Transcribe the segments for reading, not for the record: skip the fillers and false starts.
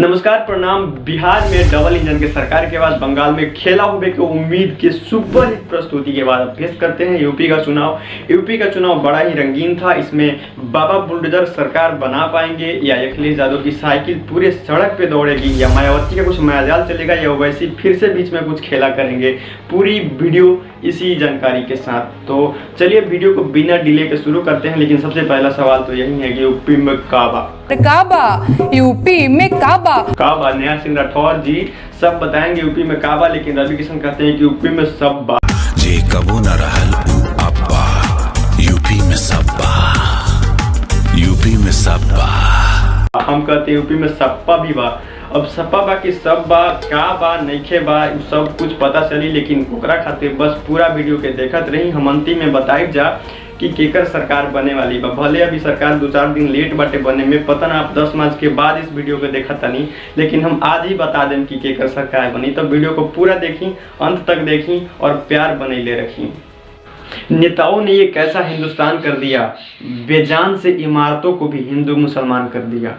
नमस्कार प्रणाम। बिहार में डबल इंजन के सरकार के बाद बंगाल में खेला हुए की उम्मीद की सुपर हिट प्रस्तुति के बाद अब पेश करते हैं यूपी का चुनाव। यूपी का चुनाव बड़ा ही रंगीन था। इसमें बाबा बुलडोजर सरकार बना पाएंगे या अखिलेश यादव की साइकिल पूरे सड़क पे दौड़ेगी या मायावती का कुछ मायाजाल चलेगा या वैसे फिर से बीच में कुछ खेला करेंगे। पूरी वीडियो इसी जानकारी के साथ। तो चलिए वीडियो को बिना डिले के शुरू करते हैं। लेकिन सबसे पहला सवाल तो यही है कि यूपी में काबा यूपी में काबा नेहा सिंह राठौर जी सब बताएंगे यूपी में काबा। लेकिन रवि किशन कहते हैं कि यूपी में सब्बा जे कबो न रहल अब्बा यूपी में सब्बा यूपी में सब्बा। हम कहते हैं यूपी में सप्पा भी बा। अब सप्पा बा कि सब बा का बा नइखे बा सब कुछ पता चली। लेकिन ओकरा खातिर बस पूरा वीडियो के देखत रही। हम अंतिम में बताई जा कि केकर सरकार बने वाली बा। भले अभी सरकार 2-4 दिन लेट बाटे बने में, पता ना आप 10 मार्च के बाद इस वीडियो को देखा तनी। लेकिन हम आज ही बता दें कि केकर सरकार बनी। तो वीडियो को पूरा देखी, अंत तक देखी और प्यार बनैले रखी। नेताओं ने ये कैसा हिंदुस्तान कर दिया, बेजान से इमारतों को भी हिंदू मुसलमान कर दिया।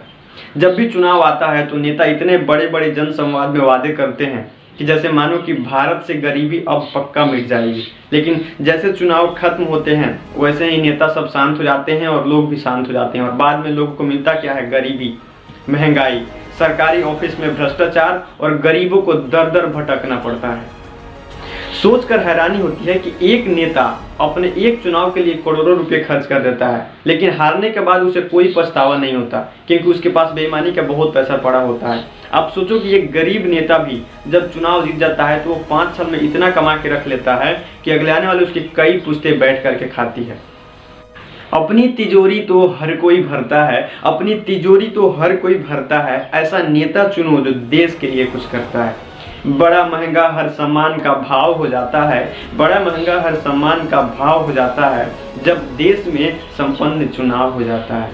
जब भी चुनाव आता है तो नेता इतने बड़े बड़े जन संवाद में वादे करते हैं कि जैसे मानो कि भारत से गरीबी अब पक्का मिट जाएगी। लेकिन जैसे चुनाव खत्म होते हैं वैसे ही नेता सब शांत हो जाते हैं और लोग भी शांत हो जाते हैं। और बाद में लोगों को मिलता क्या है? गरीबी, महंगाई, सरकारी ऑफिस में भ्रष्टाचार और गरीबों को दर दर भटकना पड़ता है। सोचकर हैरानी होती है कि एक नेता अपने एक चुनाव के लिए करोड़ों रुपए खर्च कर देता है, लेकिन हारने के बाद उसे कोई पछतावा नहीं होता क्योंकि उसके पास बेईमानी का बहुत पैसा पड़ा होता है। आप सोचो कि एक गरीब नेता भी जब चुनाव जीत जाता है तो वो 5 साल में इतना कमा के रख लेता है कि अगले आने वाले उसकी कई पुश्तें बैठ करके खाती है। अपनी तिजोरी तो हर कोई भरता है, अपनी तिजोरी तो हर कोई भरता है। ऐसा नेता चुनो जो देश के लिए कुछ करता है। बड़ा महंगा हर सामान का भाव हो जाता है, बड़ा महंगा हर सामान का भाव हो जाता है जब देश में संपन्न चुनाव हो जाता है।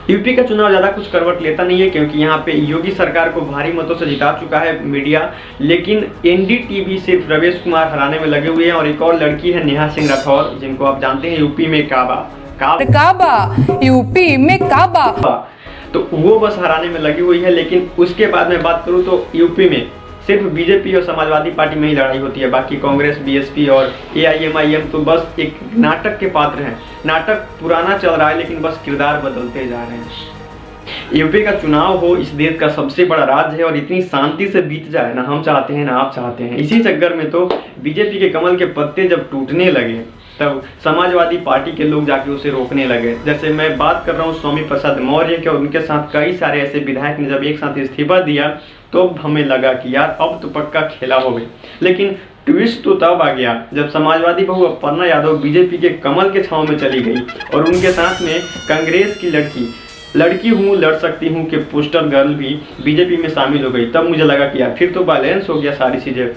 यूपी का चुनाव ज़्यादा कुछ करवट लेता नहीं है क्योंकि यहाँ पे योगी सरकार को भारी मतों से जिता चुका है मीडिया। लेकिन एनडीटीवी सिर्फ रवेश कुमार हराने में लगे हुए हैं। और एक और लड़की है नेहा सिंह राठौर जिनको आप जानते हैं यूपी में काबा यूपी में काबा, तो वो बस हराने में लगी हुई है। लेकिन उसके बाद में बात करूँ तो यूपी में सिर्फ बीजेपी और समाजवादी पार्टी में ही लड़ाई होती है। बाकी कांग्रेस, बीएसपी और एआईएमआईएम तो बस एक नाटक के पात्र हैं। नाटक पुराना चल रहा है लेकिन बस किरदार बदलते जा रहे हैं। यूपी का चुनाव हो इस देश का सबसे बड़ा राज्य है और इतनी शांति से बीत जाए ना हम चाहते हैं ना आप चाहते हैं। इसी चक्कर में तो बीजेपी के कमल के पत्ते जब टूटने लगे तब समाजवादी पार्टी के लोग जाके उसे रोकने लगे। जैसे मैं बात कर रहा हूँ स्वामी प्रसाद मौर्य के, और उनके साथ कई सारे ऐसे विधायक ने जब एक साथ इस्तीफा दिया तो हमें लगा कि यार अब तो पक्का खेला हो गई। लेकिन ट्विस्ट तो तब आ गया जब समाजवादी बहू अपर्णा यादव बीजेपी के कमल के छांव में चली गई और उनके साथ में कांग्रेस की लड़की हूँ लड़ सकती हूँ के पोस्टर गर्ल भी बीजेपी में शामिल हो गई। तब मुझे लगा कि यार फिर तो बैलेंस हो गया सारी चीज़ें।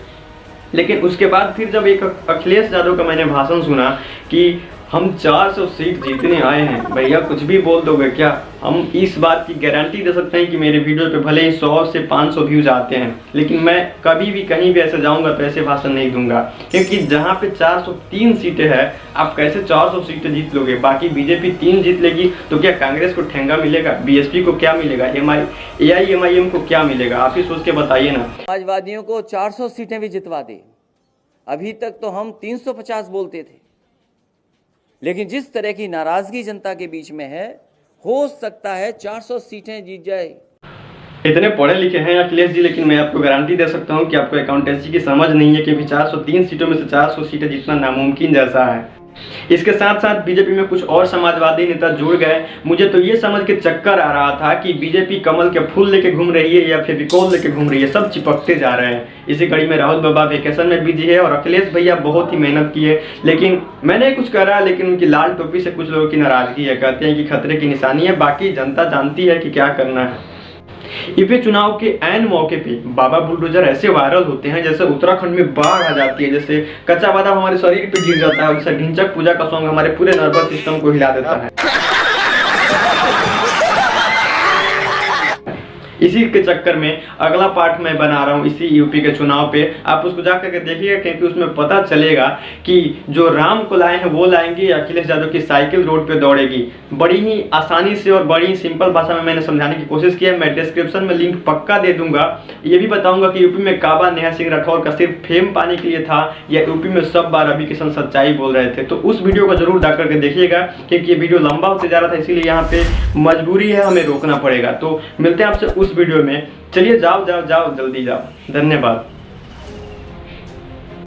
लेकिन उसके बाद फिर जब एक अखिलेश यादव का मैंने भाषण सुना कि हम 400 सीट जीतने आए हैं, भैया कुछ भी बोल दोगे क्या? हम इस बात की गारंटी दे सकते हैं कि मेरे वीडियो पे भले ही 100 से 500 व्यूज आते हैं लेकिन मैं कभी भी कहीं भी ऐसे जाऊंगा तो ऐसे भाषण नहीं दूंगा। क्योंकि जहां पे 403 सीटें हैं आप कैसे 400 सीटें जीत लोगे? बाकी बीजेपी 3 जीत लेगी तो क्या कांग्रेस को ठेंगा मिलेगा? बीएसपी को क्या मिलेगा? एआईएमआईएम को क्या मिलेगा? आप ही सोच के बताइए ना। समाजवादियों को 400 सीटें भी जितवा दी। अभी तक तो हम 350 बोलते थे, लेकिन जिस तरह की नाराजगी जनता के बीच में है हो सकता है 400 सीटें जीत जाए। इतने पढ़े लिखे हैं अखिलेश जी, लेकिन मैं आपको गारंटी दे सकता हूं कि आपको अकाउंटेंसी की समझ नहीं है क्योंकि 403 सीटों में से 400 सीटें जीतना नामुमकिन जैसा है। इसके साथ साथ बीजेपी में कुछ और समाजवादी नेता जुड़ गए। मुझे तो ये समझ के चक्कर आ रहा था कि बीजेपी कमल के फूल लेके घूम रही है या फेविकोल लेके घूम रही है, सब चिपकते जा रहे हैं। इसी कड़ी में राहुल बाबा वेकेशन में बिजी है और अखिलेश भैया बहुत ही मेहनत की है। लेकिन मैंने कुछ करा लेकिन उनकी लाल टोपी से कुछ लोगों की नाराजगी है, कहते हैं कि खतरे की निशानी है। बाकी जनता जानती है कि क्या करना है। यूपी चुनाव के ऐन मौके पे बाबा बुलडोजर ऐसे वायरल होते हैं जैसे उत्तराखंड में बाढ़ आ जाती है, जैसे कच्चा बादाम हमारे शरीर पे गिर जाता है, जैसे ढिंचक पूजा का सॉन्ग हमारे पूरे नर्वस सिस्टम को हिला देता है। इसी के चक्कर में अगला पार्ट मैं बना रहा हूँ इसी यूपी के चुनाव पे, आप उसको जा करके देखिएगा, क्योंकि उसमें पता चलेगा कि जो राम को लाए हैं वो लाएंगे या अखिलेश यादव की साइकिल रोड पे दौड़ेगी। बड़ी ही आसानी से और बड़ी ही सिंपल भाषा में मैंने समझाने की कोशिश की है। मैं डिस्क्रिप्शन में लिंक पक्का दे दूंगा। ये भी बताऊंगा कि यूपी में काबा नेहा सिंह राठौर का सिर्फ फेम पाने के लिए था या यूपी में सब बार रवि किशन सच्चाई बोल रहे थे। तो उस वीडियो को जरूर जा करके देखिएगा, क्योंकि ये वीडियो लंबा होते जा रहा था, इसीलिए यहाँ पे मजबूरी है, हमें रोकना पड़ेगा। तो मिलते हैं आपसे उस वीडियो में। चलिए जाओ जाओ जाओ, जल्दी जाओ। धन्यवाद।